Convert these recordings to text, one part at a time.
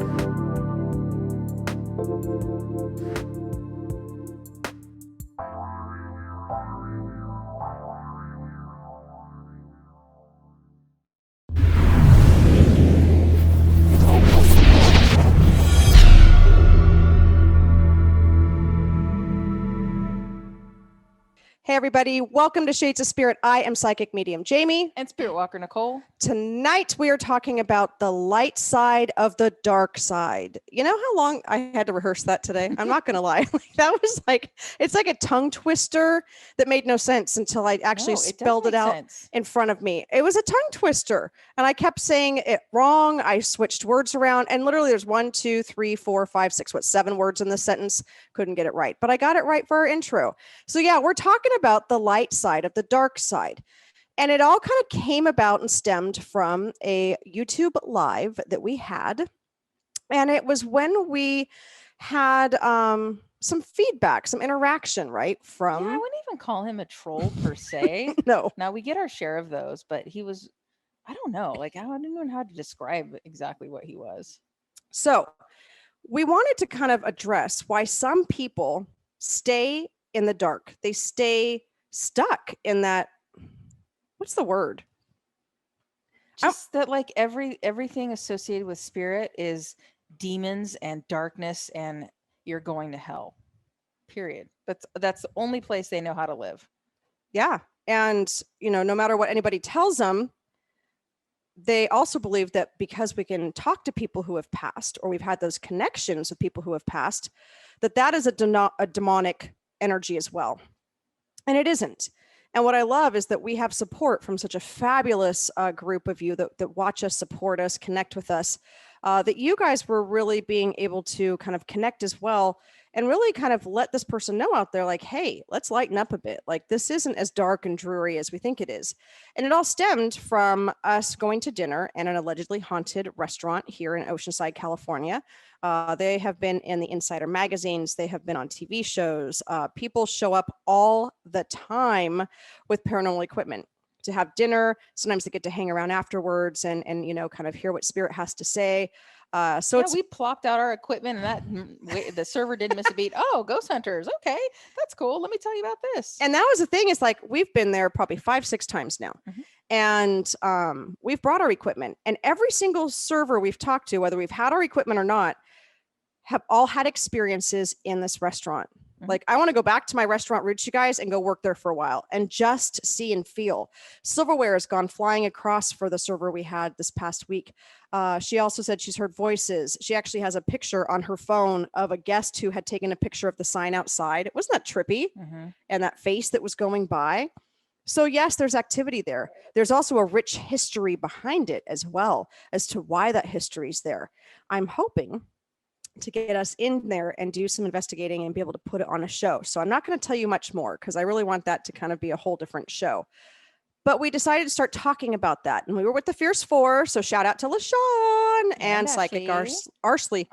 Hey, everybody. Welcome to Shades of Spirit. I am Psychic Medium Jamie. And Spiritwalker Nicole. Tonight, we are talking about the light side of the dark side. You know how long I had to rehearse that today? I'm not going to lie. That was like, it's like a tongue twister that made no sense until I actually spelled it out in front of me. It was a tongue twister. And I kept saying it wrong. I switched words around. And literally, there's 1, 2, 3, 4, 5, 6, 7 words in the sentence. Couldn't get it right. But I got it right for our intro. So yeah, we're talking about the light side of the dark side. And it all kind of came about and stemmed from a YouTube live that we had. And it was when we had some feedback, some interaction, right? From I wouldn't even call him a troll per se. No. Now we get our share of those, but he was, I don't know, like I don't even know how to describe exactly what he was. So we wanted to kind of address why some people stay in the dark. They stay stuck in that. What's the word? Just that like everything associated with spirit is demons and darkness and you're going to hell. Period. That's the only place they know how to live. Yeah. And, no matter what anybody tells them, they also believe that because we can talk to people who have passed, or we've had those connections with people who have passed, that is a demonic energy as well. And it isn't. And what I love is that we have support from such a fabulous group of you that watch us, support us, connect with us, that you guys were really being able to kind of connect as well and really kind of let this person know out there, like, hey, let's lighten up a bit. Like, this isn't as dark and dreary as we think it is. And it all stemmed from us going to dinner in an allegedly haunted restaurant here in Oceanside, California. They have been in the Insider magazines. They have been on TV shows. People show up all the time with paranormal equipment to have dinner. Sometimes they get to hang around afterwards and kind of hear what spirit has to say. We plopped out our equipment and the server didn't miss a beat. Oh, ghost hunters. Okay, that's cool. Let me tell you about this. And that was the thing, is like, we've been there probably 5-6 times now. Mm-hmm. And we've brought our equipment, and every single server we've talked to, whether we've had our equipment or not, have all had experiences in this restaurant. Like, I want to go back to my restaurant roots, you guys, and go work there for a while and just see and feel. Silverware has gone flying across for the server we had this past week. She also said she's heard voices. She actually has a picture on her phone of a guest who had taken a picture of the sign outside. Wasn't that trippy? Mm-hmm. And that face that was going by. So yes, there's activity there. There's also a rich history behind it as well as to why that history is there. I'm hoping to get us in there and do some investigating and be able to put it on a show. So I'm not going to tell you much more because I really want that to kind of be a whole different show. But we decided to start talking about that. And we were with the Fierce Four. So shout out to LaShawn and Psychic Ashley,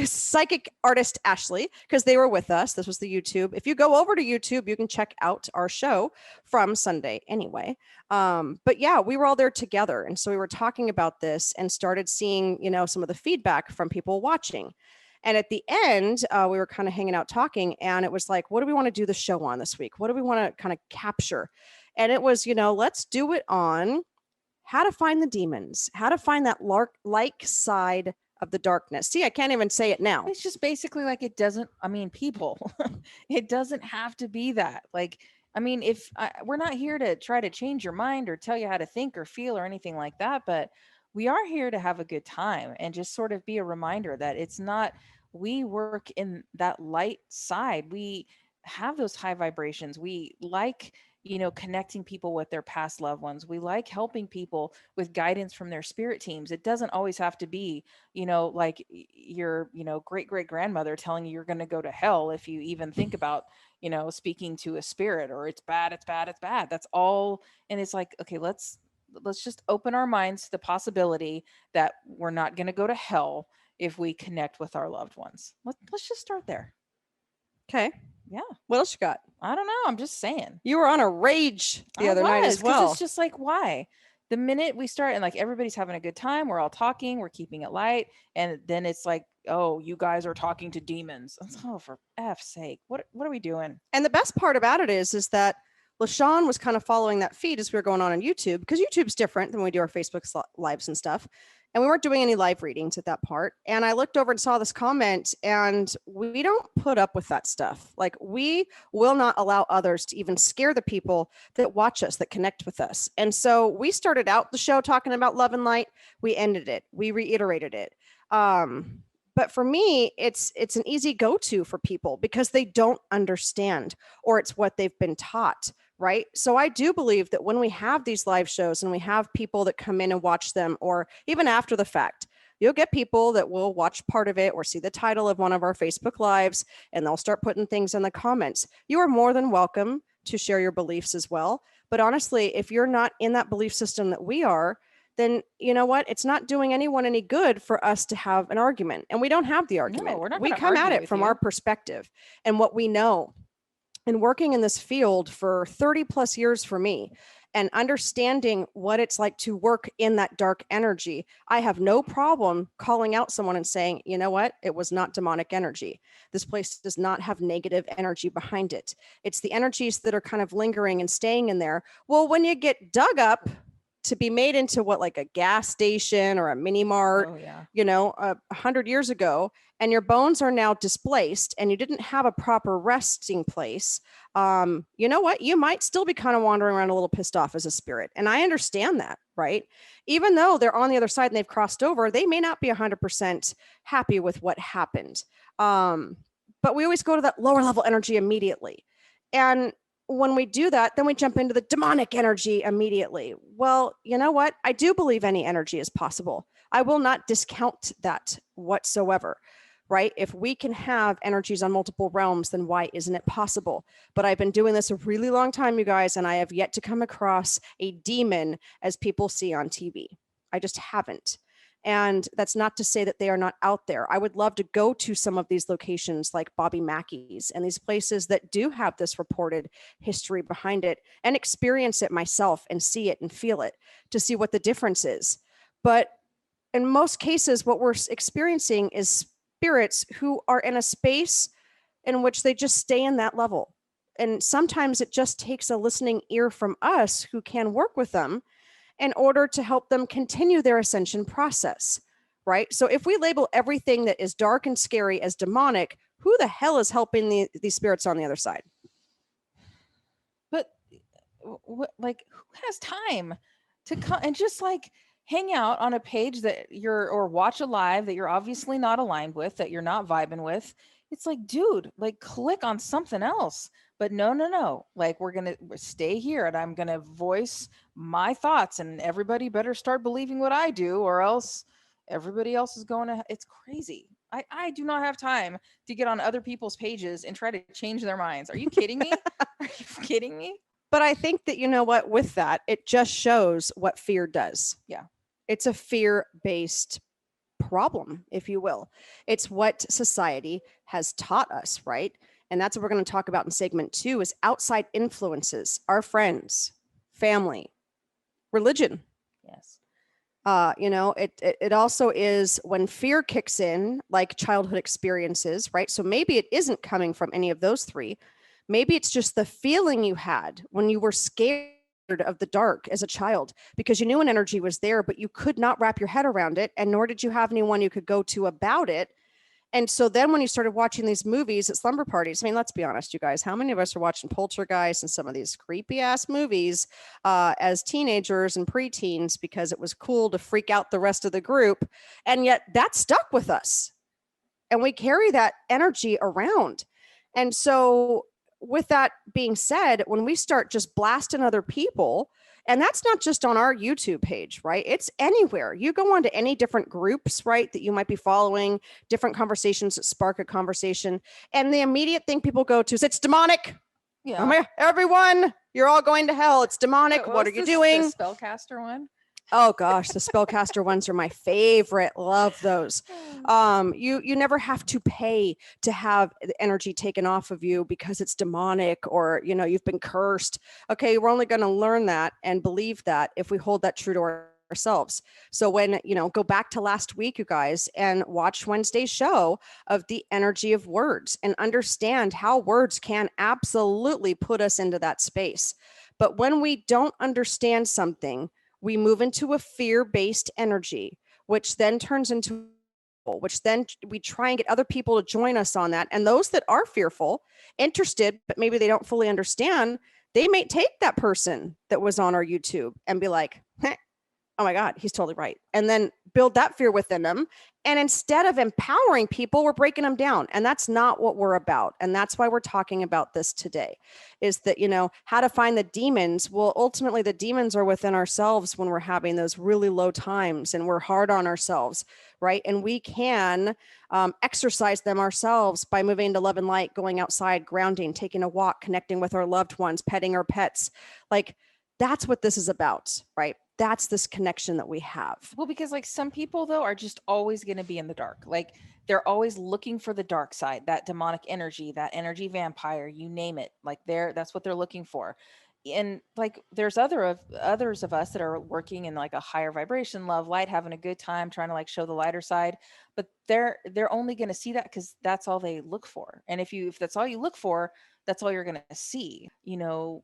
Psychic Artist Ashley, because they were with us. This was the YouTube. If you go over to YouTube, you can check out our show from Sunday anyway. But yeah, we were all there together. And so we were talking about this and started seeing, some of the feedback from people watching. And at the end, we were kind of hanging out talking, and it was like, what do we want to do the show on this week? What do we want to kind of capture? And it was, let's do it on how to find the demons, how to find that like side of the darkness. See, I can't even say it now. It's just basically like, people, it doesn't have to be that. Like, we're not here to try to change your mind or tell you how to think or feel or anything like that, but we are here to have a good time and just sort of be a reminder that it's not, we work in that light side. We have those high vibrations. We like, connecting people with their past loved ones. We like helping people with guidance from their spirit teams. It doesn't always have to be, like your, great grandmother telling you you're going to go to hell if you even think about, speaking to a spirit, or it's bad, it's bad, it's bad. That's all. And it's like, okay, let's just open our minds to the possibility that we're not going to go to hell if we connect with our loved ones. Let's just start there. Okay. Yeah. What else you got? I don't know. I'm just saying. You were on a rage the other night as well. It's just like, why? The minute we start and like everybody's having a good time, we're all talking, we're keeping it light, and then it's like, oh, you guys are talking to demons. Oh, for F's sake, what are we doing? And the best part about it is that LaShawn was kind of following that feed as we were going on YouTube, because YouTube's different than when we do our Facebook lives and stuff. And we weren't doing any live readings at that part. And I looked over and saw this comment, and we don't put up with that stuff. Like, we will not allow others to even scare the people that watch us, that connect with us. And so we started out the show talking about love and light. We ended it. We reiterated it. But for me, it's an easy go-to for people because they don't understand, or it's what they've been taught, right? So I do believe that when we have these live shows and we have people that come in and watch them, or even after the fact, you'll get people that will watch part of it or see the title of one of our Facebook lives, and they'll start putting things in the comments. You are more than welcome to share your beliefs as well. But honestly, if you're not in that belief system that we are, then you know what? It's not doing anyone any good for us to have an argument. And we don't have the argument. No, we're not We gonna come at argue it with from you. our perspective and what we know. And working in this field for 30 plus years for me, and understanding what it's like to work in that dark energy, I have no problem calling out someone and saying, you know what? It was not demonic energy. This place does not have negative energy behind it. It's the energies that are kind of lingering and staying in there. Well, when you get dug up to be made into what, like a gas station or a mini mart, Oh yeah. 100 years ago, and your bones are now displaced and you didn't have a proper resting place, you know what? You might still be kind of wandering around a little pissed off as a spirit. And I understand that, right? Even though they're on the other side and they've crossed over, they may not be 100% happy with what happened. But we always go to that lower level energy immediately. And when we do that, then we jump into the demonic energy immediately. Well, you know what? I do believe any energy is possible. I will not discount that whatsoever, right? If we can have energies on multiple realms, then why isn't it possible? But I've been doing this a really long time, you guys, and I have yet to come across a demon as people see on TV. I just haven't. And that's not to say that they are not out there. I would love to go to some of these locations like Bobby Mackey's and these places that do have this reported history behind it, and experience it myself and see it and feel it to see what the difference is. But in most cases, what we're experiencing is spirits who are in a space in which they just stay in that level. And sometimes it just takes a listening ear from us who can work with them in order to help them continue their ascension process, right? So if we label everything that is dark and scary as demonic, who the hell is helping these spirits on the other side? But like, who has time to come and just like hang out on a page that or watch a live that you're obviously not aligned with, that you're not vibing with? It's like, dude, like, click on something else. But no. Like, we're going to stay here and I'm going to voice my thoughts, and everybody better start believing what I do, or else everybody else is going to, it's crazy. I do not have time to get on other people's pages and try to change their minds. Are you kidding me? Are you kidding me? But I think that, you know what, with that, it just shows what fear does. Yeah. It's a fear-based problem, if you will. It's what society has taught us, right? And that's what we're going to talk about in segment 2, is outside influences, our friends, family, religion. Yes. It also is when fear kicks in, like childhood experiences, right? So maybe it isn't coming from any of those three. Maybe it's just the feeling you had when you were scared of the dark as a child, because you knew an energy was there, but you could not wrap your head around it, and nor did you have anyone you could go to about it. And so then when you started watching these movies at slumber parties, I mean, let's be honest, you guys, how many of us are watching Poltergeist and some of these creepy ass movies as teenagers and preteens because it was cool to freak out the rest of the group? And yet that stuck with us. And we carry that energy around. And so with that being said, when we start just blasting other people, and that's not just on our YouTube page, right? It's anywhere. You go on to any different groups, right, that you might be following, different conversations that spark a conversation. And the immediate thing people go to is, it's demonic. Yeah. Oh my, everyone, you're all going to hell. It's demonic. What are you doing? The spellcaster one? Oh gosh, the spellcaster ones are my favorite. Love those. You never have to pay to have the energy taken off of you because it's demonic or you've been cursed. Okay, we're only going to learn that and believe that if we hold that true to ourselves. So when go back to last week, you guys, and watch Wednesday's show of the energy of words and understand how words can absolutely put us into that space. But when we don't understand something, we move into a fear-based energy, which then turns into which then we try and get other people to join us on that. And those that are fearful, interested, but maybe they don't fully understand, they may take that person that was on our YouTube and be like, oh my God, he's totally right. And then build that fear within them. And instead of empowering people, we're breaking them down. And that's not what we're about. And that's why we're talking about this today, is that, how to find the demons. Well, ultimately, the demons are within ourselves when we're having those really low times and we're hard on ourselves, right? And we can exercise them ourselves by moving to love and light, going outside, grounding, taking a walk, connecting with our loved ones, petting our pets. Like, that's what this is about, right? That's this connection that we have. Well, because like some people though are just always going to be in the dark. Like they're always looking for the dark side, that demonic energy, that energy vampire, you name it. Like that's what they're looking for. And like there's others of us that are working in like a higher vibration, love, light, having a good time, trying to like show the lighter side, but they're only going to see that because that's all they look for. And if that's all you look for, that's all you're going to see.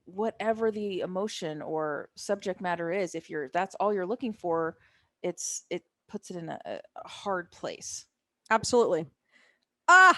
Whatever the emotion or subject matter is, if that's all you're looking for, it puts it in a hard place. Absolutely. All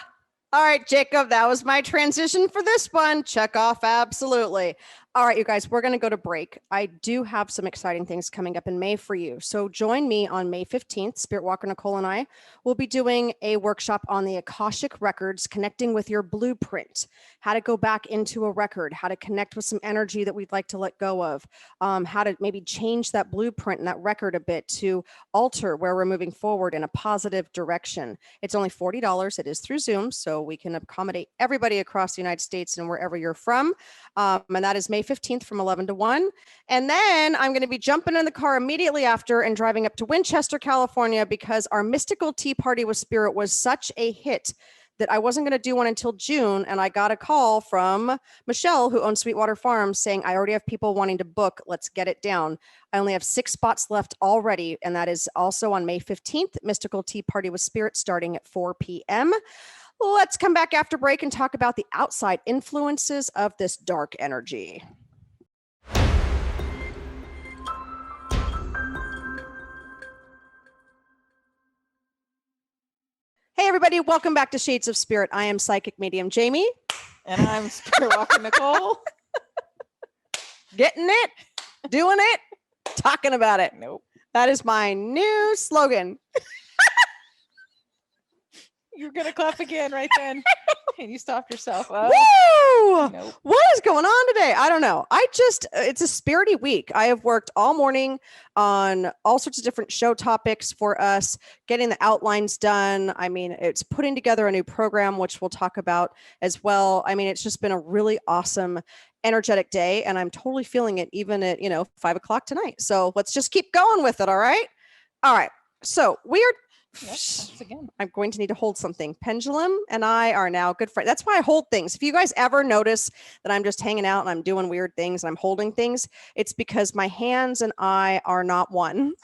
right, Jacob, that was my transition for this one. Check off, absolutely. All right, you guys, we're going to go to break. I do have some exciting things coming up in May for you. So join me on May 15th. Spiritwalker Nicole and I will be doing a workshop on the Akashic Records, connecting with your blueprint, how to go back into a record, how to connect with some energy that we'd like to let go of, how to maybe change that blueprint and that record a bit to alter where we're moving forward in a positive direction. It's only $40. It is through Zoom, so we can accommodate everybody across the United States and wherever you're from. And that is May 15th from 11 to 1. And then I'm going to be jumping in the car immediately after and driving up to Winchester, California, because our mystical tea party with Spirit was such a hit that I wasn't going to do one until June. And I got a call from Michelle, who owns Sweetwater Farms, saying, I already have people wanting to book. Let's get it down. I only have 6 spots left already. And that is also on May 15th, Mystical Tea Party with Spirit, starting at 4 p.m. Let's come back after break and talk about the outside influences of this dark energy. Hey, everybody. Welcome back to Shades of Spirit. I am Psychic Medium Jamie. And I'm Spiritwalker Nicole. Getting it, doing it, talking about it. Nope. That is my new slogan. You're going to clap again right then. And you stopped yourself. Woo! Nope. What is going on today? I don't know. It's a spirity week. I have worked all morning on all sorts of different show topics for us, getting the outlines done. I mean, it's putting together a new program, which we'll talk about as well. I mean, it's just been a really awesome, energetic day, and I'm totally feeling it even at, 5 o'clock tonight. So let's just keep going with it. All right. All right. So we are again. I'm going to need to hold something. Pendulum and I are now good friends. That's why I hold things. If you guys ever notice that I'm just hanging out and I'm doing weird things and I'm holding things, it's because my hands and I are not one.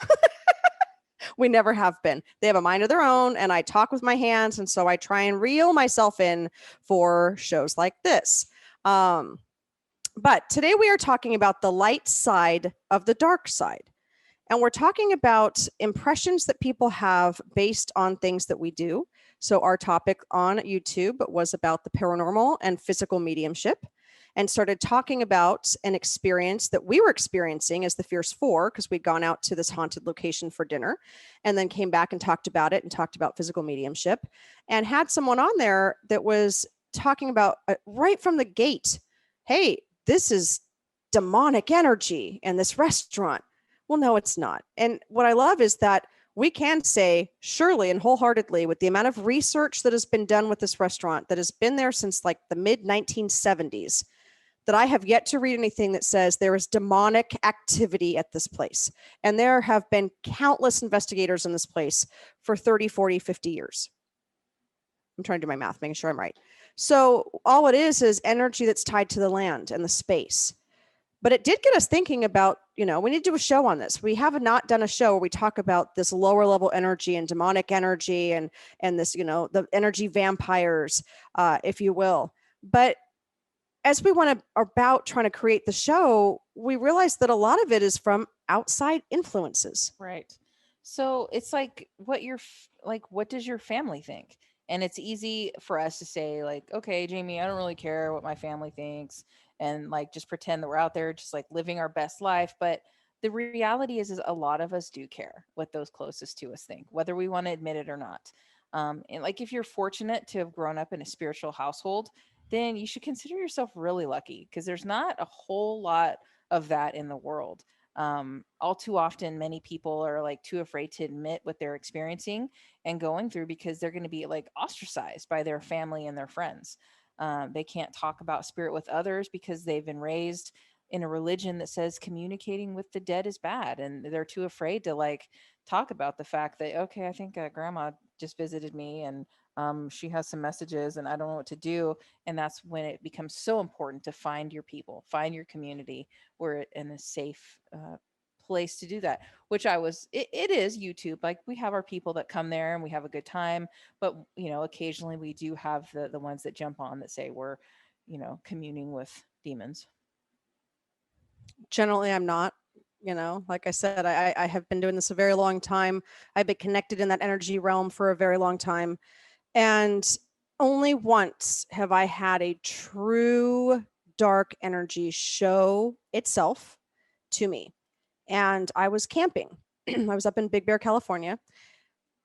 We never have been. They have a mind of their own, and I talk with my hands, and so I try and reel myself in for shows like this. But today we are talking about the light side of the dark side. And we're talking about impressions that people have based on things that we do. So our topic on YouTube was about the paranormal and physical mediumship, and started talking about an experience that we were experiencing as the Fierce Four, because we'd gone out to this haunted location for dinner and then came back and talked about it and talked about physical mediumship, and had someone on there that was talking about right from the gate, hey, this is demonic energy in this restaurant. Well, no, it's not. And what I love is that we can say surely and wholeheartedly, with the amount of research that has been done with this restaurant that has been there since like the mid 1970s, that I have yet to read anything that says there is demonic activity at this place. And there have been countless investigators in this place for 30, 40, 50 years. I'm trying to do my math, making sure I'm right. So all it is energy that's tied to the land and the space. But it did get us thinking about, we need to do a show on this. We have not done a show where we talk about this lower level energy and demonic energy and this, the energy vampires, if you will. But as we went about trying to create the show, we realized that a lot of it is from outside influences. Right. So it's like what does your family think? And it's easy for us to say like, okay, Jamie, I don't really care what my family thinks, and like just pretend that we're out there just like living our best life. But the reality is a lot of us do care what those closest to us think, whether we want to admit it or not. And like if you're fortunate to have grown up in a spiritual household, then you should consider yourself really lucky, because there's not a whole lot of that in the world. All too often, many people are like too afraid to admit what they're experiencing and going through, because they're going to be like ostracized by their family and their friends. They can't talk about spirit with others because they've been raised in a religion that says communicating with the dead is bad, and they're too afraid to like talk about the fact that, okay, I think grandma just visited me, and she has some messages and I don't know what to do. And that's when it becomes so important to find your people, find your community where it in a safe place to do that, which it is YouTube. Like we have our people that come there and we have a good time, but occasionally we do have the ones that jump on that say we're communing with demons. Generally, I'm not. Like I said, I have been doing this a very long time. I've been connected in that energy realm for a very long time. And only once have I had a true dark energy show itself to me. And I was camping. I was up in Big Bear, California.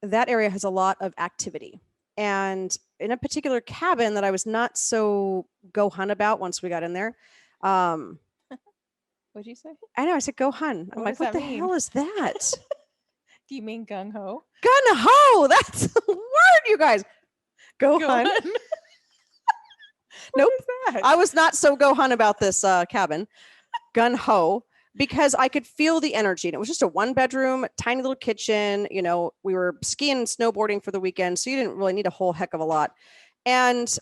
That area has a lot of activity. And in a particular cabin that I was not so go hunt about once we got in there, What'd you say? I know. I said, go hun. I'm What like, does what that the mean? hell is that? Do you mean gung ho? Gun ho. That's the word, you guys. Go Go hun. hun. Nope. What is that? I was not so go hun about this cabin. Gun ho. Because I could feel the energy. And it was just a 1-bedroom, tiny little kitchen. We were skiing and snowboarding for the weekend. So you didn't really need a whole heck of a lot. And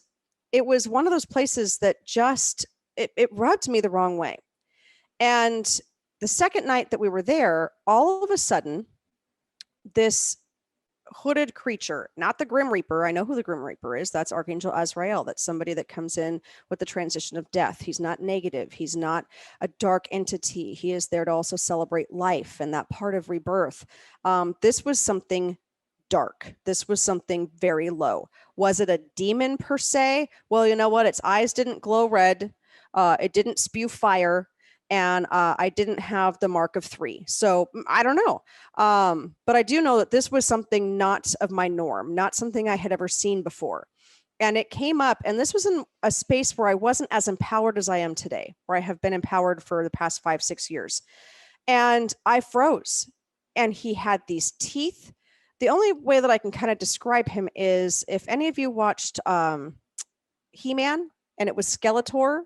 it was one of those places that just, it rubbed me the wrong way. And the second night that we were there, all of a sudden, this hooded creature, not the Grim Reaper. I know who the Grim Reaper is. That's Archangel Azrael. That's somebody that comes in with the transition of death. He's not negative. He's not a dark entity. He is there to also celebrate life and that part of rebirth. This was something dark. This was something very low. Was it a demon per se? Well, you know what? Its eyes didn't glow red. It didn't spew fire. And I didn't have the mark of 3. So I don't know. But I do know that this was something not of my norm, not something I had ever seen before. And it came up, and this was in a space where I wasn't as empowered as I am today, where I have been empowered for the past 5-6 years. And I froze, and he had these teeth. The only way that I can kind of describe him is if any of you watched He-Man, and it was Skeletor,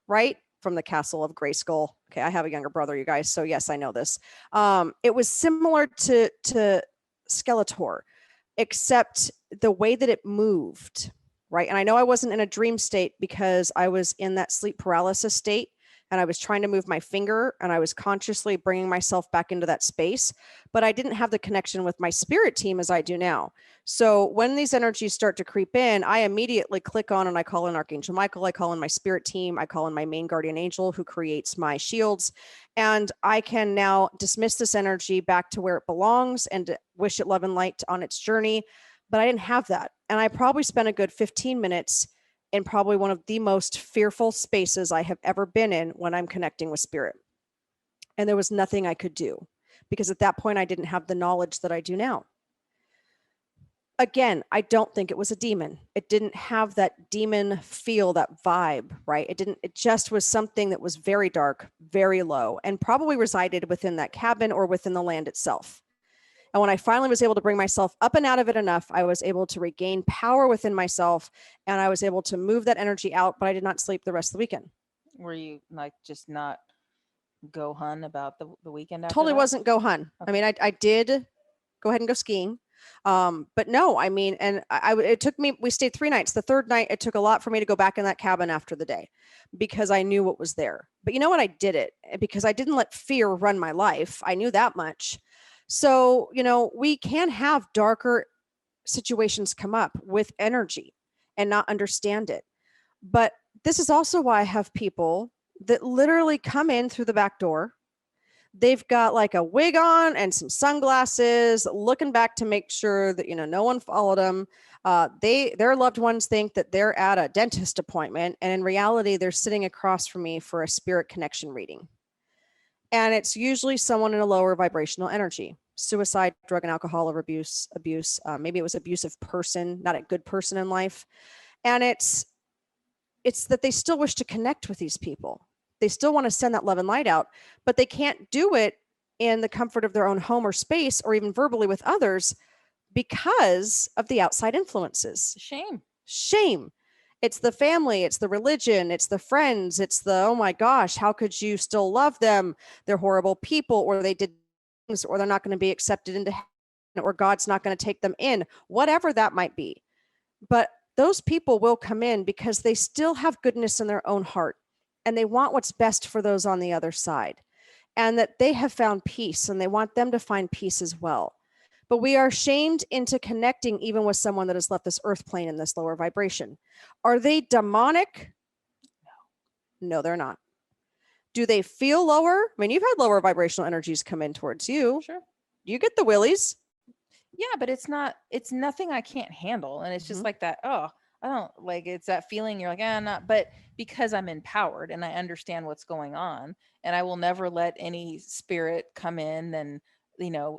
right? From the Castle of Grayskull. Okay, I have a younger brother, you guys, so yes, I know this. It was similar to Skeletor, except the way that it moved, right? And I know I wasn't in a dream state because I was in that sleep paralysis state, and I was trying to move my finger, and I was consciously bringing myself back into that space, but I didn't have the connection with my spirit team as I do now. So when these energies start to creep in, I immediately click on and I call in Archangel Michael, I call in my spirit team, I call in my main guardian angel who creates my shields, and I can now dismiss this energy back to where it belongs and wish it love and light on its journey. But I didn't have that. And I probably spent a good 15 minutes in probably one of the most fearful spaces I have ever been in when I'm connecting with spirit. And there was nothing I could do because at that point I didn't have the knowledge that I do now. Again, I don't think it was a demon. It didn't have that demon feel, that vibe, right? It just was something that was very dark, very low, and probably resided within that cabin or within the land itself. And when I finally was able to bring myself up and out of it enough, I was able to regain power within myself, and I was able to move that energy out, but I did not sleep the rest of the weekend. Were you like just not go hun about the weekend after Totally that? wasn't go hun. I Okay. mean, I did go ahead and go skiing. But no, I mean, and it took me, we stayed 3 nights. The third night, it took a lot for me to go back in that cabin after the day because I knew what was there. But you know what? I did it because I didn't let fear run my life. I knew that much. So, we can have darker situations come up with energy and not understand it. But this is also why I have people that literally come in through the back door. They've got like a wig on and some sunglasses, looking back to make sure that no one followed them. Their loved ones think that they're at a dentist appointment, and in reality, they're sitting across from me for a spirit connection reading. And it's usually someone in a lower vibrational energy, suicide, drug and alcohol or abuse. Maybe it was abusive person, not a good person in life. And it's that they still wish to connect with these people. They still want to send that love and light out, but they can't do it in the comfort of their own home or space or even verbally with others because of the outside influences. Shame. Shame. It's the family, it's the religion, it's the friends, it's the, oh my gosh, how could you still love them? They're horrible people, or they did things, or they're not going to be accepted into heaven, or God's not going to take them in, whatever that might be. But those people will come in because they still have goodness in their own heart and they want what's best for those on the other side, and that they have found peace and they want them to find peace as well. But we are shamed into connecting even with someone that has left this earth plane in this lower vibration. Are they demonic? No, they're not. Do they feel lower? I mean, you've had lower vibrational energies come in towards you. Sure. You get the willies. Yeah, but it's nothing I can't handle. And it's just like that, oh, I don't like, it's that feeling you're like, not, but because I'm empowered and I understand what's going on, and I will never let any spirit come in and,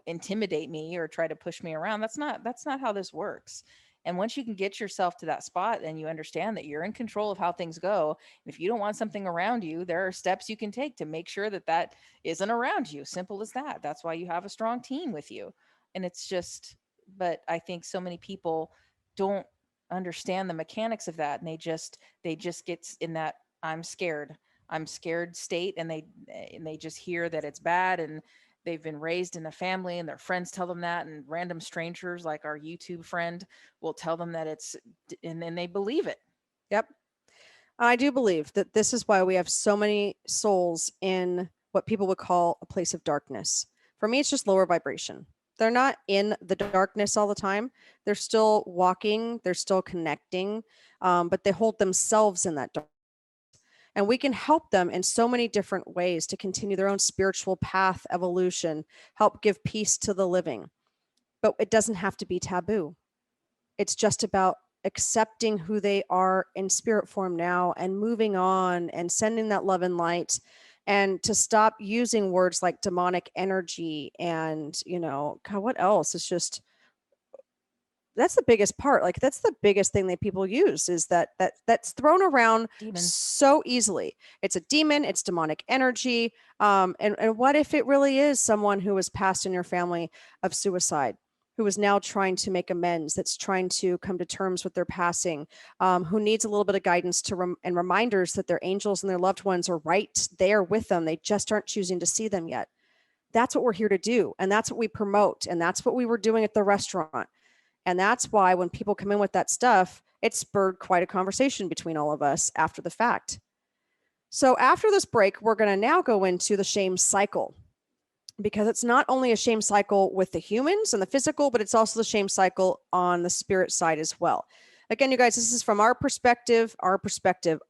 intimidate me or try to push me around. That's not how this works. And once you can get yourself to that spot and you understand that you're in control of how things go, and if you don't want something around you, there are steps you can take to make sure that that isn't around you. Simple as that. That's why you have a strong team with you. And it's just, but I think so many people don't understand the mechanics of that, and they just get in that I'm scared state, and they just hear that it's bad, and they've been raised in a family and their friends tell them that, and random strangers like our YouTube friend will tell them that it's, and then they believe it. Yep. I do believe that this is why we have so many souls in what people would call a place of darkness. For me, it's just lower vibration. They're not in the darkness all the time. They're still walking, they're still connecting, but they hold themselves in that dark. And we can help them in so many different ways to continue their own spiritual path, evolution, help give peace to the living. But it doesn't have to be taboo. It's just about accepting who they are in spirit form now and moving on and sending that love and light, and to stop using words like demonic energy and, God, what else? It's just, that's the biggest part. Like, that's the biggest thing that people use, is that's thrown around Demons. so easily. It's a demon, it's demonic energy. And what if it really is someone who was passed in your family of suicide, who is now trying to make amends, that's trying to come to terms with their passing, who needs a little bit of guidance and reminders that their angels and their loved ones are right there with them. They just aren't choosing to see them yet. That's what we're here to do. And that's what we promote. And that's what we were doing at the restaurant. And that's why when people come in with that stuff, it spurred quite a conversation between all of us after the fact. So after this break, we're going to now go into the shame cycle, because it's not only a shame cycle with the humans and the physical, but it's also the shame cycle on the spirit side as well. Again, you guys, this is from our perspective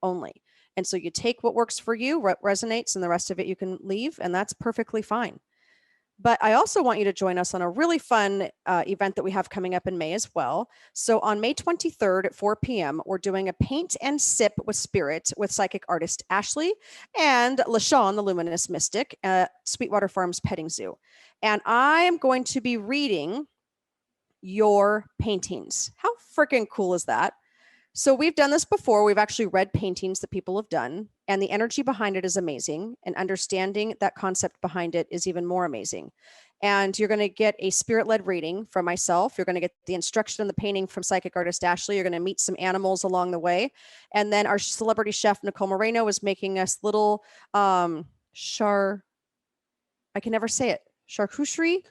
only. And so you take what works for you, what resonates, and the rest of it you can leave, and that's perfectly fine. But I also want you to join us on a really fun event that we have coming up in May as well. So on May 23rd at 4 p.m., we're doing a paint and sip with spirit with psychic artist Ashley and LaShawn, the luminous mystic, at Sweetwater Farms Petting Zoo. And I am going to be reading your paintings. How freaking cool is that? So we've done this before. We've actually read paintings that people have done, and the energy behind it is amazing. And understanding that concept behind it is even more amazing. And you're going to get a spirit-led reading from myself. You're going to get the instruction and the painting from psychic artist Ashley. You're going to meet some animals along the way. And then our celebrity chef, Nicole Moreno, is making us little I can never say it. Charcuterie.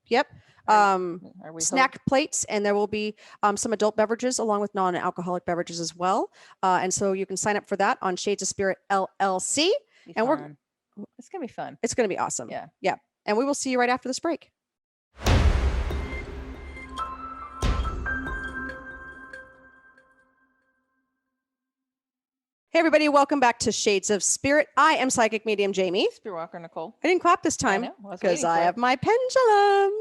Yep. Are we Snack plates, and there will be some adult beverages along with non-alcoholic beverages as well. And so you can sign up for that on Shades of Spirit LLC. And it's gonna be fun. It's gonna be awesome. Yeah. And we will see you right after this break. Hey everybody, welcome back to Shades of Spirit. I am psychic medium Jaime Spiritwalker Nicole. I didn't clap this time because I have my pendulum.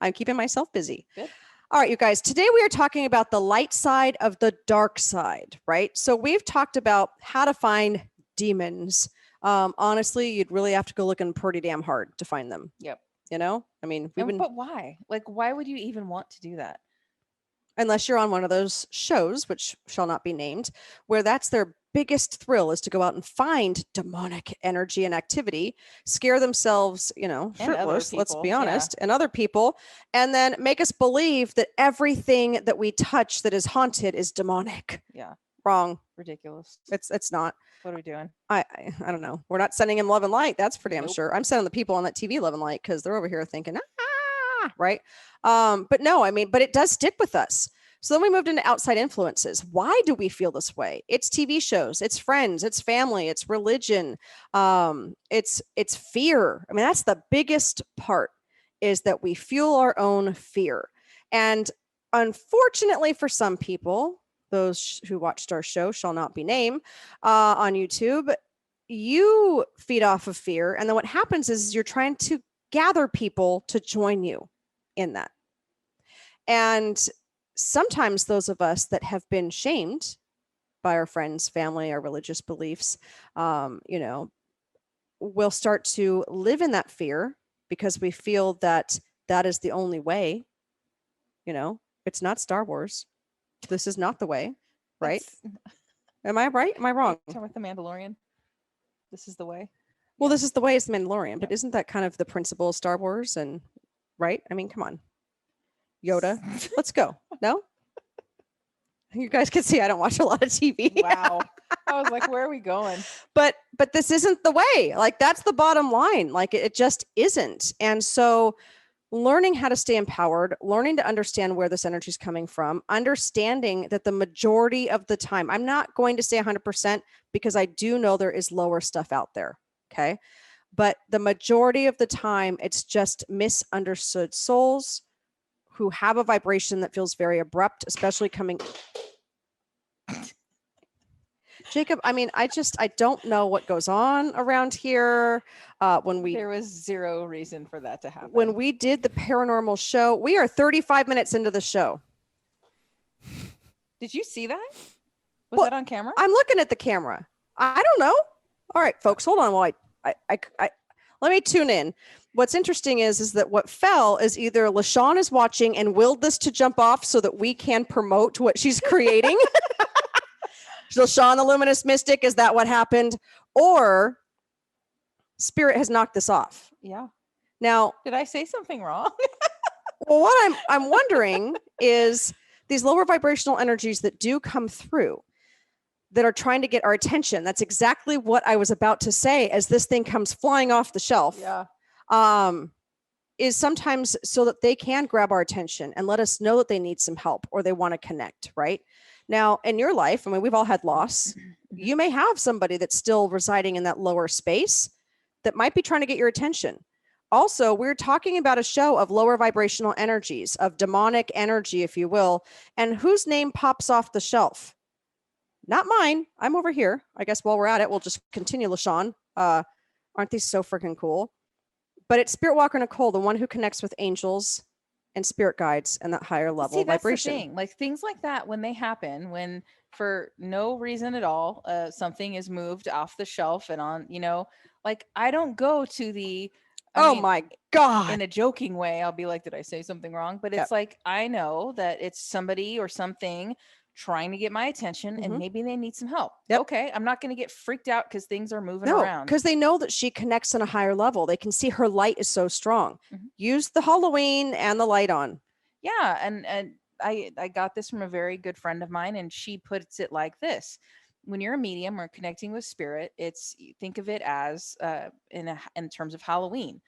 I'm keeping myself busy. Good. All right, you guys, today we are talking about the light side of the dark side, right? So we've talked about how to find demons. Honestly, you'd really have to go looking pretty damn hard to find them. Yep. You know, I mean, but why? Like, why would you even want to do that? Unless you're on one of those shows, which shall not be named, where that's their biggest thrill is to go out and find demonic energy and activity, scare themselves, shirtless, let's be honest, and other people, and then make us believe that everything that we touch that is haunted is demonic. Yeah. Wrong. Ridiculous. It's not. What are we doing? I don't know. We're not sending him love and light. That's for damn sure. I'm sending the people on that TV love and light because they're over here thinking, right? But no, I mean, but it does stick with us. So then we moved into outside influences. Why do we feel this way? It's TV shows, it's friends, it's family, it's religion, it's fear. I mean, that's the biggest part, is that we fuel our own fear. And unfortunately for some people, those who watched our show shall not be named on YouTube, you feed off of fear. And then what happens is you're trying to gather people to join you in that. And sometimes those of us that have been shamed by our friends, family, our religious beliefs, will start to live in that fear because we feel that that is the only way. It's not Star Wars. This is not the way, right? Am I right? Am I wrong? With the Mandalorian, this is the way. Well, this is the way is the Mandalorian, but isn't that kind of the principle of Star Wars? And right? I mean, come on. Yoda, let's go. No? You guys can see I don't watch a lot of TV. Wow. I was like, where are we going? But this isn't the way. Like, that's the bottom line. Like, it just isn't. And so learning how to stay empowered, learning to understand where this energy is coming from, understanding that the majority of the time, I'm not going to say 100% because I do know there is lower stuff out there. Okay. But the majority of the time, it's just misunderstood souls who have a vibration that feels very abrupt, especially coming. Jacob, I mean, I don't know what goes on around here. There was zero reason for that to happen. When we did the paranormal show, we are 35 minutes into the show. Did you see that? Was that on camera? I'm looking at the camera. I don't know. All right, folks, hold on while I let me tune in. What's interesting is that what fell is either LaShawn is watching and willed this to jump off so that we can promote what she's creating. LaShawn, the luminous mystic, is that what happened? Or Spirit has knocked this off. Yeah. Now, did I say something wrong? Well, what I'm wondering is these lower vibrational energies that do come through that are trying to get our attention. That's exactly what I was about to say as this thing comes flying off the shelf. Yeah. Is sometimes so that they can grab our attention and let us know that they need some help or they want to connect, right? Now, in your life, I mean, we've all had loss. You may have somebody that's still residing in that lower space that might be trying to get your attention. Also, we're talking about a show of lower vibrational energies, of demonic energy, if you will, and whose name pops off the shelf? Not mine. I'm over here. I guess while we're at it, we'll just continue, LaShawn. Aren't these so freaking cool? But it's Spiritwalker Nicole, the one who connects with angels and spirit guides and that higher level vibration. That's the thing. Like things like that, when they happen, when for no reason at all, something is moved off the shelf and on, like I don't go to the, I mean, my God. In a joking way, I'll be like, did I say something wrong? But it's like, I know that it's somebody or something trying to get my attention, and Mhm. maybe they need some help. Yep. Okay, I'm not going to get freaked out because things are moving No, around. because they know that she connects on a higher level. They can see her light is so strong. Mhm. Use the Halloween and the light on. Yeah, and I got this from a very good friend of mine, and she puts it like this: when you're a medium or connecting with spirit, it's think of it as in terms of Halloween.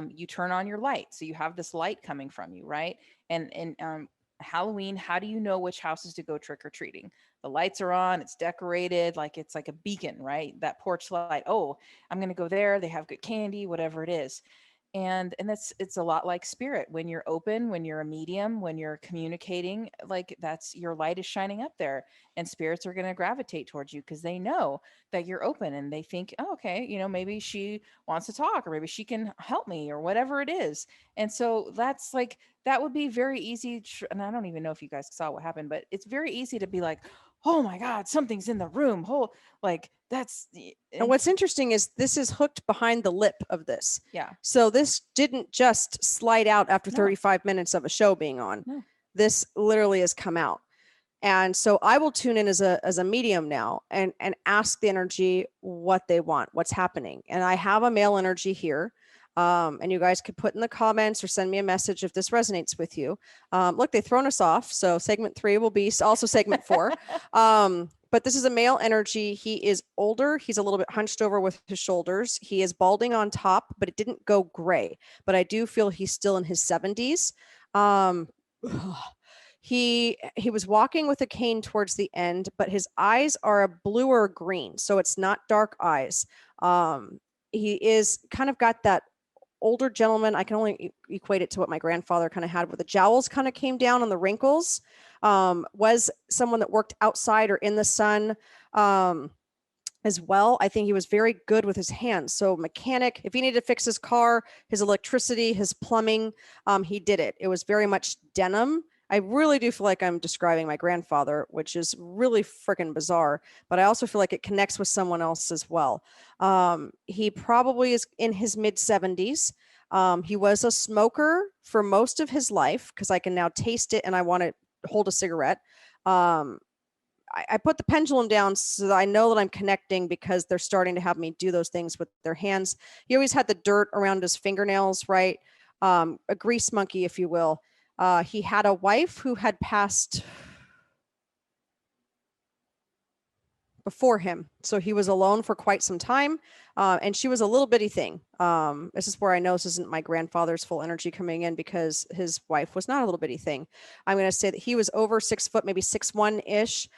You turn on your light, so you have this light coming from you, right? And Halloween, how do you know which houses to go trick or treating? The lights are on, it's decorated, like it's like a beacon, right? That porch light. Oh, I'm gonna go there. They have good candy, whatever it is. And that's it's a lot like spirit. When you're open, when you're a medium, when you're communicating, like that's your light is shining up there, and spirits are going to gravitate towards you because they know that you're open, and they think, oh, okay, maybe she wants to talk, or maybe she can help me, or whatever it is. And so that's like that would be very easy, and I don't even know if you guys saw what happened, but it's very easy to be like, oh my god, something's in the room, whole like that's And and what's interesting is this is hooked behind the lip of this. yeah. So this didn't just slide out after No. 35 minutes of a show being on. No. This literally has come out. And so I will tune in as a medium now and ask the energy what they want, what's happening. And I have a male energy here. And you guys could put in the comments or send me a message if this resonates with you. Look, they've thrown us off. So segment 3 will be also segment 4. But this is a male energy. He is older. He's a little bit hunched over with his shoulders. He is balding on top, but it didn't go gray. But I do feel he's still in his 70s. He was walking with a cane towards the end, but his eyes are a bluer green, so it's not dark eyes. He is kind of got that older gentleman. I can only equate it to what my grandfather kind of had, where the jowls kind of came down on the wrinkles. Was someone that worked outside or in the sun. As well. I think he was very good with his hands. So mechanic, if he needed to fix his car, his electricity, his plumbing, he did it. It was very much denim. I really do feel like I'm describing my grandfather, which is really freaking bizarre, but I also feel like it connects with someone else as well. He probably is in his mid 70s. He was a smoker for most of his life because I can now taste it and I want to hold a cigarette. I put the pendulum down so that I know that I'm connecting because they're starting to have me do those things with their hands. He always had the dirt around his fingernails, right? A grease monkey, if you will. He had a wife who had passed before him. So he was alone for quite some time. And she was a little bitty thing. This is where I know this isn't my grandfather's full energy coming in because his wife was not a little bitty thing. I'm going to say that he was over 6 foot, maybe 6'1" ish.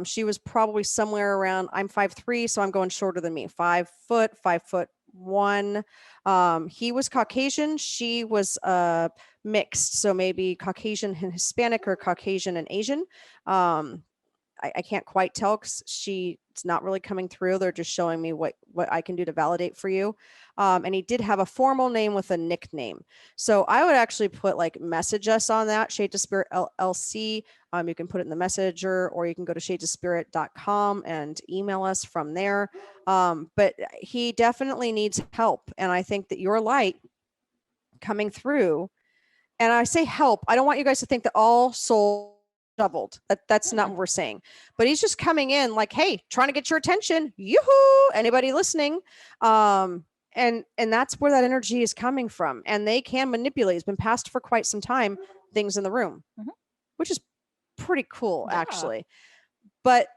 She was probably somewhere around, I'm 5'3", so I'm going shorter than me, 5'1". He was Caucasian. She was mixed. So maybe Caucasian and Hispanic or Caucasian and Asian. I can't quite tell because it's not really coming through. They're just showing me what I can do to validate for you. And he did have a formal name with a nickname. So I would actually put like message us on that, Shades of Spirit LLC. You can put it in the messenger or you can go to shadesofspirit.com and email us from there. But he definitely needs help. And I think that your light coming through, and I say help, I don't want you guys to think that all souls shoveled. That's not what we're saying. But he's just coming in like, hey, trying to get your attention. Yoo-hoo! Anybody listening? And that's where that energy is coming from. And they can manipulate. It's been passed for quite some time, things in the room, which is pretty cool, actually. But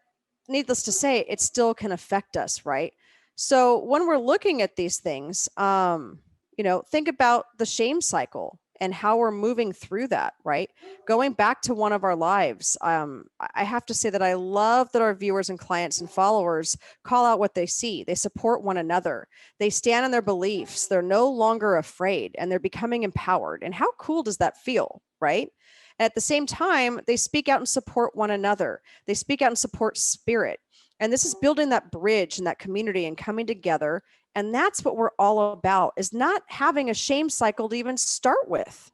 needless to say, it still can affect us, right? So when we're looking at these things, think about the shame cycle and how we're moving through that, right? Going back to one of our lives, I have to say that I love that our viewers and clients and followers call out what they see. They support one another. They stand on their beliefs. They're no longer afraid and they're becoming empowered. And how cool does that feel, right? And at the same time, they speak out and support one another. They speak out and support spirit. And this is building that bridge and that community and coming together. And that's what we're all about, is not having a shame cycle to even start with.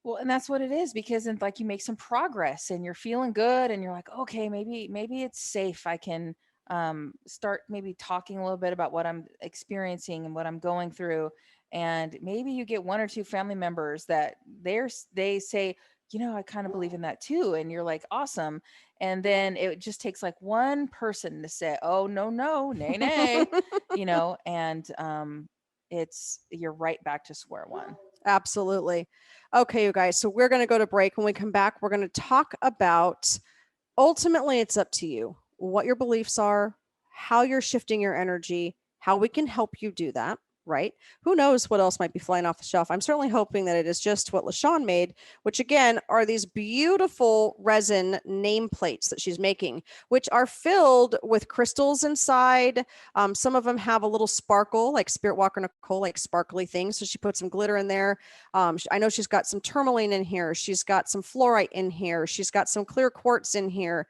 Well, and that's what it is, because then like you make some progress and you're feeling good and you're like, okay, maybe it's safe. I can start maybe talking a little bit about what I'm experiencing and what I'm going through. And maybe you get one or two family members that they say, I kind of believe in that too. And you're like, awesome. And then it just takes like one person to say, oh, no, no, nay, nay, and you're right back to square one. Absolutely. Okay, you guys. So we're going to go to break. When we come back, we're going to talk about, ultimately, it's up to you what your beliefs are, how you're shifting your energy, how we can help you do that. Right? Who knows what else might be flying off the shelf? I'm certainly hoping that it is just what LaShawn made, which again are these beautiful resin nameplates that she's making, which are filled with crystals inside. Some of them have a little sparkle, like Spiritwalker Nicole, like sparkly things. So she put some glitter in there. I know she's got some tourmaline in here. She's got some fluorite in here. She's got some clear quartz in here.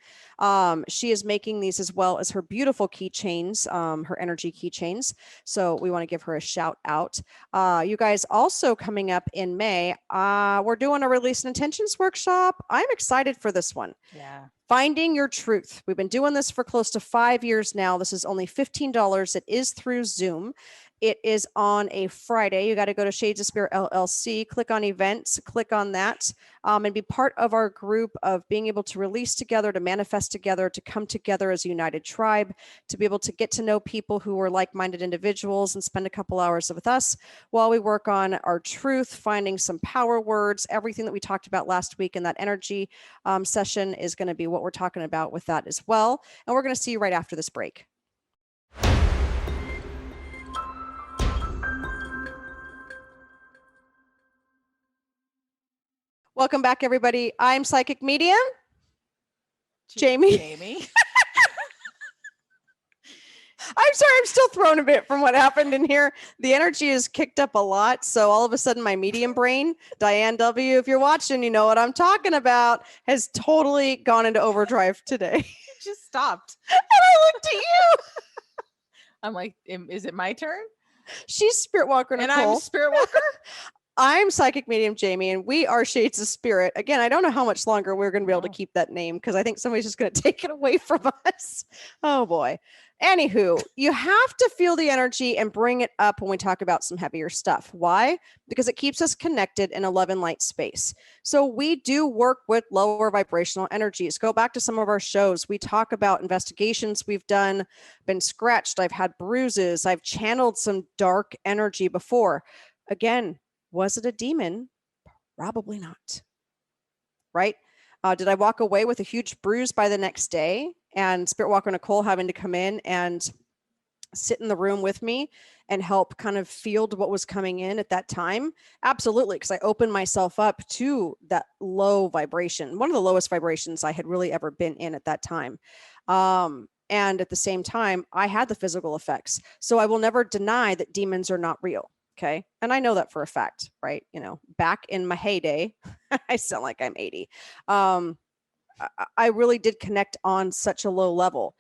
She is making these as well as her beautiful keychains, her energy keychains. So we want to give her a shout out. You guys, also coming up in May, we're doing a release and intentions workshop. I'm excited for this one. Yeah. Finding your truth. We've been doing this for close to 5 years now. This is only $15. It is through Zoom. It is on a Friday. You got to go to Shades of Spirit LLC, click on events, click on that, and be part of our group of being able to release together, to manifest together, to come together as a united tribe, to be able to get to know people who are like-minded individuals and spend a couple hours with us while we work on our truth, finding some power words. Everything that we talked about last week in that energy session is going to be what we're talking about with that as well. And we're going to see you right after this break. Welcome back, everybody. I'm Psychic Medium Jamie. I'm sorry, I'm still thrown a bit from what happened in here. The energy is kicked up a lot. So all of a sudden my medium brain, Diane W., if you're watching, you know what I'm talking about, has totally gone into overdrive today. It just stopped. And I looked at you. I'm like, is it my turn? She's Spiritwalker Nicole. And I'm Spiritwalker? I'm Psychic Medium Jamie, and we are Shades of Spirit. Again, I don't know how much longer we're going to be able to keep that name because I think somebody's just going to take it away from us. Oh, boy. Anywho, you have to feel the energy and bring it up when we talk about some heavier stuff. Why? Because it keeps us connected in a love and light space. So we do work with lower vibrational energies. Go back to some of our shows. We talk about investigations we've done, been scratched. I've had bruises. I've channeled some dark energy before. Again, was it a demon? Probably not. Right? Did I walk away with a huge bruise by the next day? And Spiritwalker Nicole having to come in and sit in the room with me and help kind of field what was coming in at that time? Absolutely, because I opened myself up to that low vibration, one of the lowest vibrations I had really ever been in at that time. And at the same time, I had the physical effects. So I will never deny that demons are not real. Okay. And I know that for a fact, right? Back in my heyday, I sound like I'm 80. I really did connect on such a low level,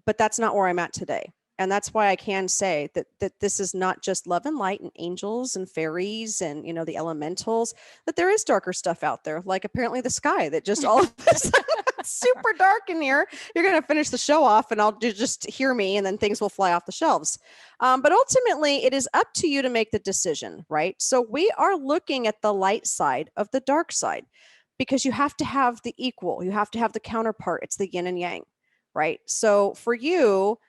but that's not where I'm at today. And that's why I can say that this is not just love and light and angels and fairies and, the elementals, that there is darker stuff out there, like apparently the sky that just all of a sudden super dark in here. You're going to finish the show off and I'll just hear me and then things will fly off the shelves. But ultimately, it is up to you to make the decision, right? So we are looking at the light side of the dark side because you have to have the equal, you have to have the counterpart. It's the yin and yang, right? So for you,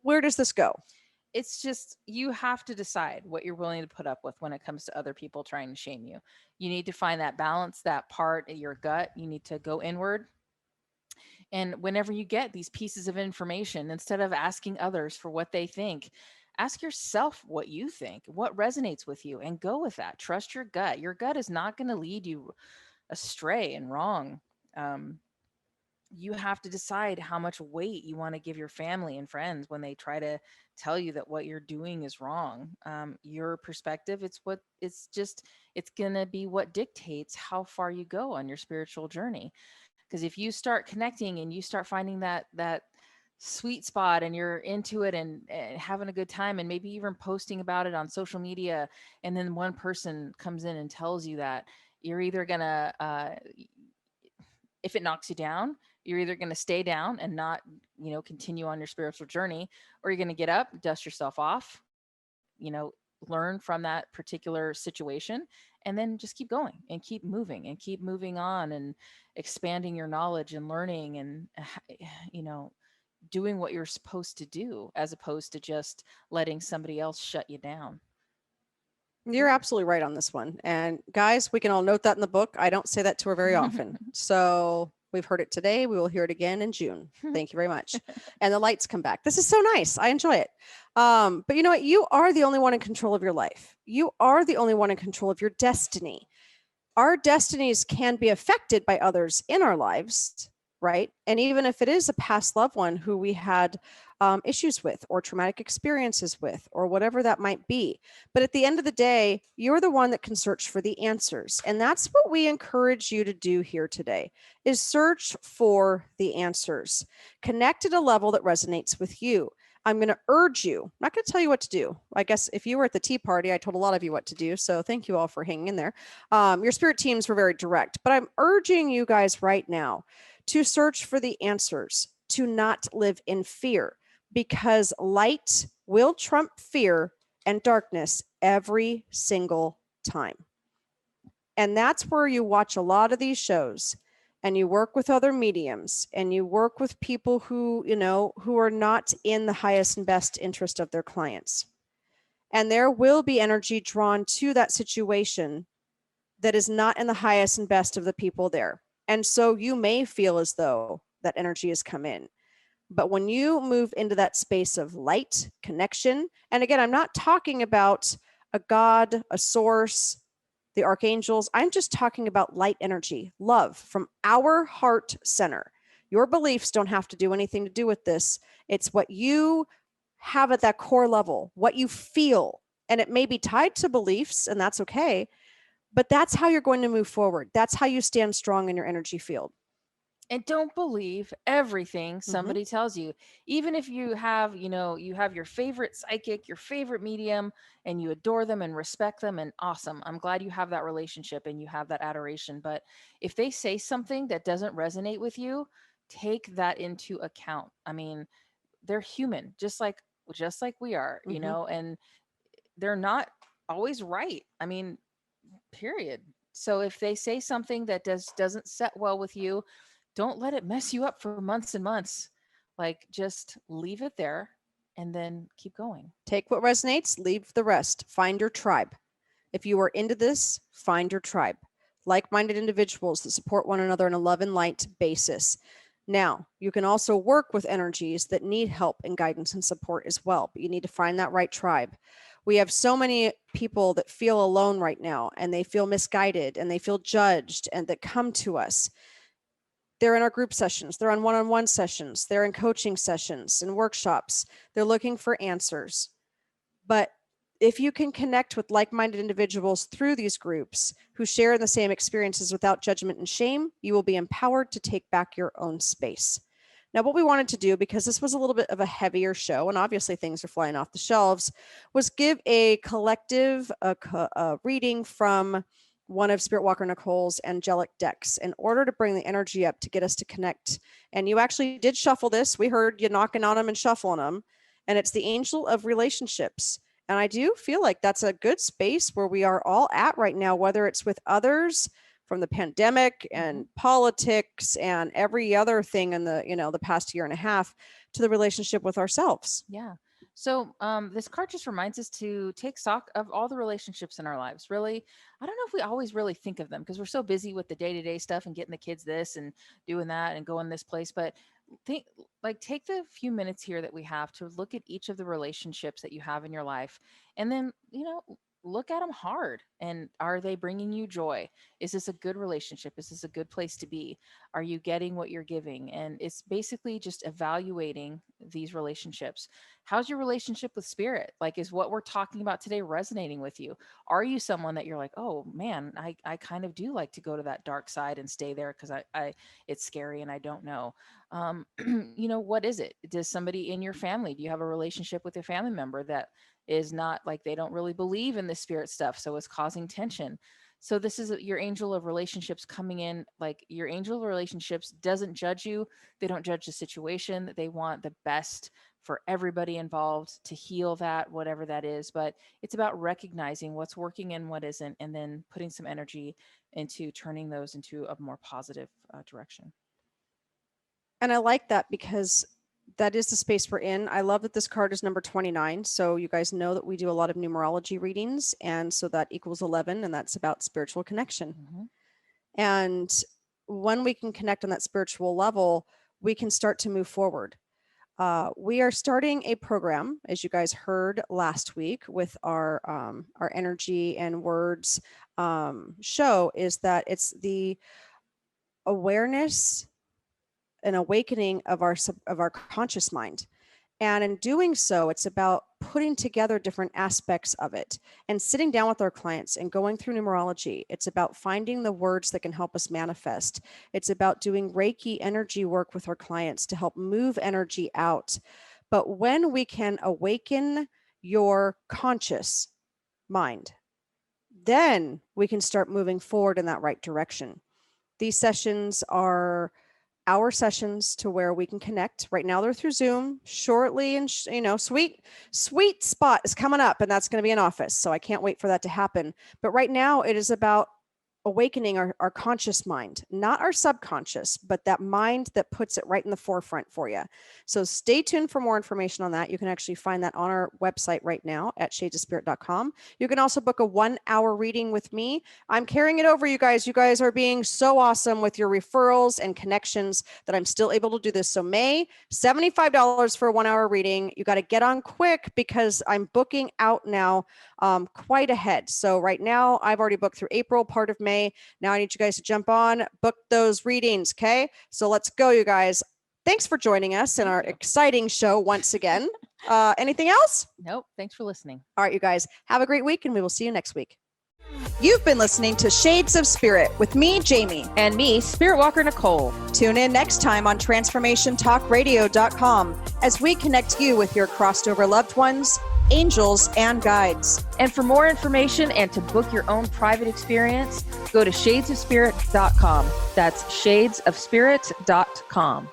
where does this go? It's just, you have to decide what you're willing to put up with when it comes to other people trying to shame you. You need to find that balance, that part of your gut. You need to go inward. And whenever you get these pieces of information, instead of asking others for what they think, ask yourself what you think, what resonates with you, and go with that. Trust your gut. Your gut is not going to lead you astray and wrong. You have to decide how much weight you want to give your family and friends when they try to tell you that what you're doing is wrong. Your perspective, it's going to be what dictates how far you go on your spiritual journey. Because if you start connecting and you start finding that sweet spot and you're into it and having a good time and maybe even posting about it on social media, and then one person comes in and tells you that, you're either going to, if it knocks you down, you're either going to stay down and not, continue on your spiritual journey, or you're going to get up, dust yourself off, learn from that particular situation and then just keep going and keep moving on and expanding your knowledge and learning and you know doing what you're supposed to do as opposed to just letting somebody else shut you down. You're absolutely right on this one. And guys, we can all note that in the book. I don't say that to her very often. So we've heard it today. We will hear it again in June. Thank you very much. And the lights come back. This is so nice. I enjoy it. But you know what? You are the only one in control of your life. You are the only one in control of your destiny. Our destinies can be affected by others in our lives, right? And even if it is a past loved one who we had issues with or traumatic experiences with or whatever that might be. But at the end of the day, you're the one that can search for the answers. And that's what we encourage you to do here today is search for the answers. Connect at a level that resonates with you. I'm going to urge you, I'm not going to tell you what to do. I guess if you were at the tea party, I told a lot of you what to do. So thank you all for hanging in there. Your spirit teams were very direct, but I'm urging you guys right now to search for the answers, to not live in fear, because light will trump fear and darkness every single time. And that's where you watch a lot of these shows and you work with other mediums and you work with people who, who are not in the highest and best interest of their clients. And there will be energy drawn to that situation that is not in the highest and best of the people there. And so you may feel as though that energy has come in. But when you move into that space of light, connection, and again, I'm not talking about a God, a source, the archangels. I'm just talking about light energy, love from our heart center. Your beliefs don't have to do anything to do with this. It's what you have at that core level, what you feel. And it may be tied to beliefs, and that's okay. But that's how you're going to move forward. That's how you stand strong in your energy field. And don't believe everything Mm-hmm. somebody tells you. Even if you have, you have your favorite psychic, your favorite medium, and you adore them and respect them, and awesome. I'm glad you have that relationship and you have that adoration. But if they say something that doesn't resonate with you, take that into account. I mean, they're human, just like we are, Mm-hmm. and they're not always right. I mean, period. So if they say something that doesn't set well with you, don't let it mess you up for months and months. Like, just leave it there and then keep going. Take what resonates, leave the rest. Find your tribe. If you are into this, find your tribe. Like-minded individuals that support one another on a love and light basis. Now, you can also work with energies that need help and guidance and support as well, but you need to find that right tribe. We have so many people that feel alone right now and they feel misguided and they feel judged and that come to us. They're in our group sessions, they're on one-on-one sessions, they're in coaching sessions and workshops. They're looking for answers. But if you can connect with like-minded individuals through these groups who share in the same experiences without judgment and shame, you will be empowered to take back your own space. Now, what we wanted to do, because this was a little bit of a heavier show, and obviously things are flying off the shelves, was give a collective reading from one of Spiritwalker Nicole's angelic decks in order to bring the energy up to get us to connect. And you actually did shuffle this. We heard you knocking on them and shuffling them. And it's the angel of relationships. And I do feel like that's a good space where we are all at right now, whether it's with others from the pandemic and politics and every other thing in the past year and a half, to the relationship with ourselves. Yeah. So this card just reminds us to take stock of all the relationships in our lives. Really, I don't know if we always really think of them because we're so busy with the day-to-day stuff and getting the kids this and doing that and going this place. But think, like, take the few minutes here that we have to look at each of the relationships that you have in your life, and then look at them hard. And are they bringing you joy? Is this a good relationship? Is this a good place to be? Are you getting what you're giving? And it's basically just evaluating these relationships. How's your relationship with spirit? Like, is what we're talking about today resonating with you? Are you someone that you're like, oh man, I kind of do like to go to that dark side and stay there because I it's scary and I don't know. What is it? Does somebody in your family, do you have a relationship with a family member that is not, like, they don't really believe in the spirit stuff, so it's causing tension? So this is your angel of relationships coming in. Like, your angel of relationships doesn't judge you. They don't judge the situation. They want the best for everybody involved to heal that, whatever that is. But it's about recognizing what's working and what isn't, and then putting some energy into turning those into a more positive direction. And I like that because that is the space we're in. I love that this card is number 29. So you guys know that we do a lot of numerology readings. And so that equals 11, and that's about spiritual connection. Mm-hmm. And when we can connect on that spiritual level, we can start to move forward. We are starting a program, as you guys heard last week, with our energy and words show, is that it's the awareness and awakening of our conscious mind. And in doing so, it's about putting together different aspects of it and sitting down with our clients and going through numerology. It's about finding the words that can help us manifest. It's about doing Reiki energy work with our clients to help move energy out. But when we can awaken your conscious mind, then we can start moving forward in that right direction. These sessions are our sessions to where we can connect. Right now they're through Zoom. Shortly, and sweet spot is coming up, and that's going to be an office. So I can't wait for that to happen. But right now it is about awakening our conscious mind, not our subconscious, but that mind that puts it right in the forefront for you. So stay tuned for more information on that. You can actually find that on our website right now at shadesofspirit.com. You can also book a 1-hour reading with me. I'm carrying it over, you guys. You guys are being so awesome with your referrals and connections that I'm still able to do this. So May, $75 for a 1-hour reading. You got to get on quick because I'm booking out now quite ahead. So right now I've already booked through April, part of May. Now I need you guys to jump on, book those readings. Okay. So let's go, you guys. Thanks for joining us in our exciting show once again. Anything else? Nope. Thanks for listening. All right, you guys, have a great week, and we will see you next week. You've been listening to Shades of Spirit with me, Jamie. And me, Spiritwalker Nicole. Tune in next time on TransformationTalkRadio.com as we connect you with your crossed over loved ones, angels, and guides. And for more information and to book your own private experience, go to shadesofspirit.com. That's shadesofspirit.com.